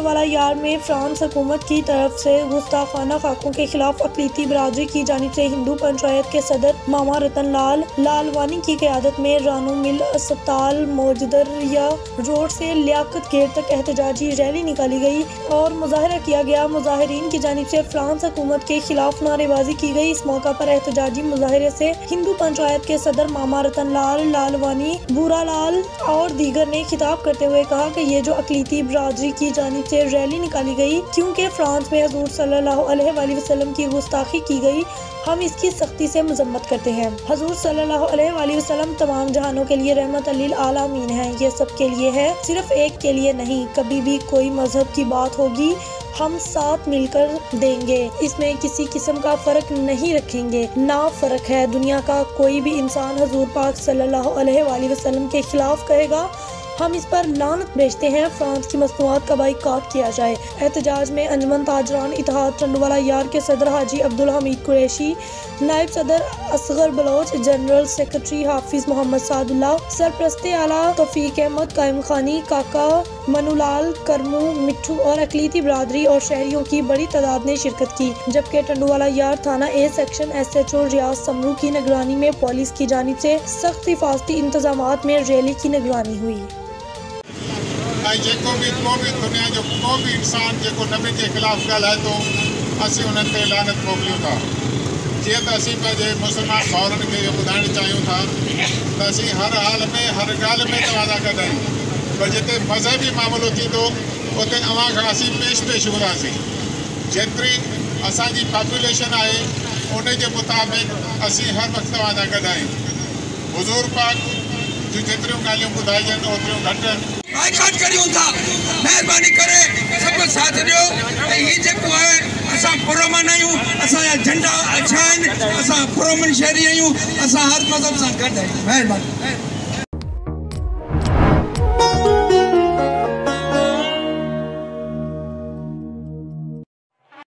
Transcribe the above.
टंडवाला यार में फ्रांस हुकूमत की तरफ से गुस्ताखाना खाकों के खिलाफ अक़लीती बरादरी की जानिब से हिंदू पंचायत के सदर मामा रतन लाल लालवानी की क़यादत में रानू मिल अस्पताल मोजदरिया रोड से लियाकत गेट तक एहतजाजी रैली निकाली गई और मुजाहरा किया गया। मुजाहिरीन की जानिब से फ्रांस हुकूमत के खिलाफ नारेबाजी की गई। इस मौका पर एहतजाजी मुजाहरे से हिंदू पंचायत के सदर मामा रतन लाल लालवानी बूरा लाल और दीगर ने खिताब करते हुए कहा कि ये जो अक़लीती बरादरी की जानिब से रैली निकाली गई क्योंकि फ्रांस में हजूर सल्लल्लाहु अलैहि वसल्लम की गुस्ताखी की गई, हम इसकी सख्ती से मजम्मत करते हैं। हजूर सल्लल्लाहु अलैहि वसल्लम तमाम जहानों के लिए रहमत लिल आलमीन है। ये सब के लिए है, सिर्फ एक के लिए नहीं। कभी भी कोई मजहब की बात होगी हम साथ मिलकर देंगे, इसमें किसी किस्म का फर्क नहीं रखेंगे। ना फर्क है दुनिया का कोई भी इंसान हजूर पाक सल्लल्लाहु अलैहि वसल्लम के खिलाफ कहेगा हम इस पर लानत भेजते हैं, फ्रांस की मसनूआत का बाइकाट किया जाए। एहतजाज में अंजुमन ताजरान इत्तेहाद टंडवाला यार के सदर हाजी अब्दुल हमीद कुरैशी, नायब सदर असगर बलोच, जनरल सेक्रेटरी हाफिज मोहम्मद सादुल्ला, सरप्रस्ते आला तौफीक अहमद, कायम खानी, काका मनुलाल, करमू, मिट्ठू और अक़लीती बरादरी और शहरियों की बड़ी तादाद ने शिरकत की। जबकि टंडवाला यार थाना ए सेक्शन SHO रियाज समरू की निगरानी में पुलिस की जानिब से सख्त हिफाजती इंतजामात में रैली की निगरानी हुई। जेको भी दुनिया जो को भी इंसान जेको नबी के खिलाफ ॻाल्हाए थो असीं उन्हनि ते लानत मोकिलियूं था। जीअं त असीं पंहिंजे मुस्लमान भाउरनि खे इहो ॿुधाइणु चाहियूं था त असीं हर हाल में हर ॻाल्हि में तव्हां सां गॾु आहियूं, पर जिते मज़हबी मामिलो थींदो उते अव्हां खां असीं पेश हूंदासीं। जेतिरी असांजी पॉपुलेशन आहे उन जे मुताबिक़ असीं हर वक़्तु तव्हां सां गॾु आहियूं। हुज़ूर पाक जूं जेतिरियूं ॻाल्हियूं ॿुधाइजनि ओतिरियूं घटि आहिनि। बाइकाट करियूं था, महिरबानी करे सभु साथ ॾियो। ही जेको आहे असां पुरमन आहियूं, असांजा झंडा अच्छा आहिनि, असां पुरमन शहरी आहियूं, असां हर मज़हब सां गॾु आहियूं। महिरबानी।